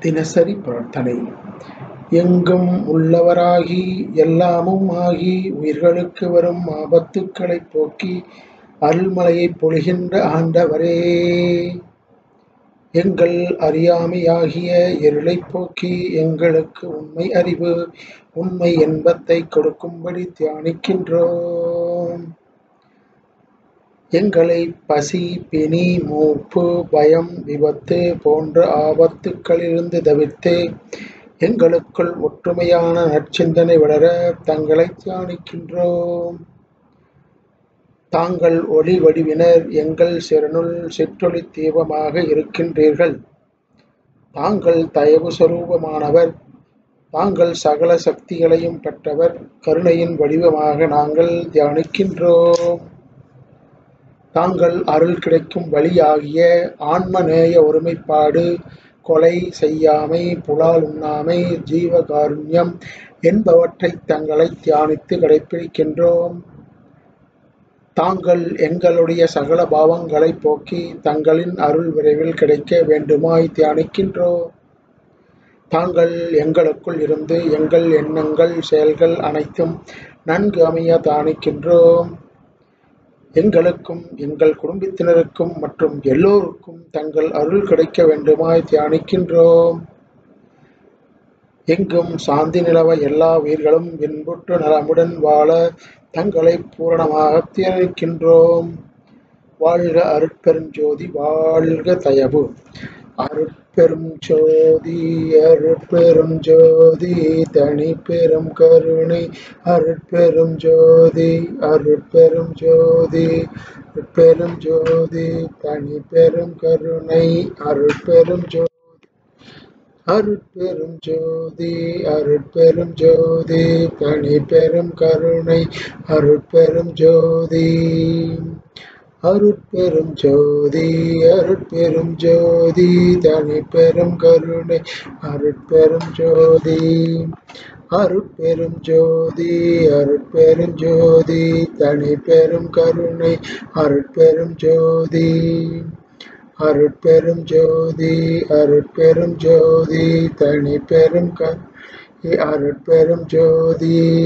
தினசரி பிரார்த்தனை. எங்கும் உள்ளவராகி எல்லாமும் ஆகி உயிர்களுக்கு வரும் ஆபத்துக்களைப் போக்கி அருள்மழையைப் பொழிகின்ற ஆண்டவரே, எங்கள் அறியாமையாகிய இருளைப் போக்கி எங்களுக்கு உண்மை அறிவு, உண்மை இன்பத்தைக் கொடுக்கும்படி தியானிக்கின்றோம். எங்களை பசி, பிணி, மூப்பு, பயம், விபத்து போன்ற ஆபத்துக்களிலிருந்து தவிர்த்து எங்களுக்குள் ஒற்றுமையான நற்சிந்தனை வளர தங்களை தியானிக்கின்றோம். தாங்கள் ஒளி வடிவினர், எங்கள் சிறனுள் சிற்றொளி தீபமாக இருக்கின்றீர்கள். தாங்கள் தயவு சொரூபமானவர், தாங்கள் சகல சக்திகளையும் பெற்றவர். கருணையின் வடிவமாக நாங்கள் தியானிக்கின்றோம். தாங்கள் அருள் கிடைக்கும் வழியாகிய ஆன்மநேய ஒருமைப்பாடு, கொலை செய்யாமை, புலால் உண்ணாமை, ஜீவகாருண்யம் என்பவற்றைத் தங்களை தியானித்து கடைப்பிடிக்கின்றோம். தாங்கள் எங்களுடைய சகல பாவங்களைப் போக்கி தங்களின் அருள் விரைவில் கிடைக்க வேண்டுமாய் தியானிக்கின்றோம். தாங்கள் எங்களுக்குள் இருந்து எங்கள் எண்ணங்கள், செயல்கள் அனைத்தும் நன்கு அமைய தியானிக்கின்றோம். எங்களுக்கும் எங்கள் குடும்பத்தினருக்கும் மற்றும் எல்லோருக்கும் தங்கள் அருள் கிடைக்க வேண்டுமாய் தியானிக்கின்றோம். எங்கும் சாந்தி நிலவ எல்லா உயிர்களும் இன்புற்று நலமுடன் வாழ தங்களை பூரணமாக தியானிக்கின்றோம். வாழ்க அருட்பெருஞ்சோதி, வாழ்க தயவு. அருட்பெரும் ஜோதி, அருட்பெரும் ஜோதி, தனி பெரும் கருணை. அருட்பெரும் ஜோதி, அருட்பெரும் ஜோதி, அருட்பெரும் ஜோதி, தனி பெரும் கருணை. அருட்பெரும் ஜோதி, அருட்பெரும் ஜோதி, அருட்பெரும் ஜோதி, தனி பெரும் கருணை. அருட்பெரும் ஜோதி, அருட்பெரும் ஜோதி, அருட்பெரும் ஜோதி, தனி பெரும் கருணை. அருட்பெரும் ஜோதி, அருட்பெரும் ஜோதி, அருட்பெரும் ஜோதி, தனி பெரும் கருணை. அருட்பெரும் ஜோதி, அருட்பெரும் ஜோதி, அருட்பெரும் ஜோதி, தனி பெரும் கருணை. அருட்பெரும் ஜோதி.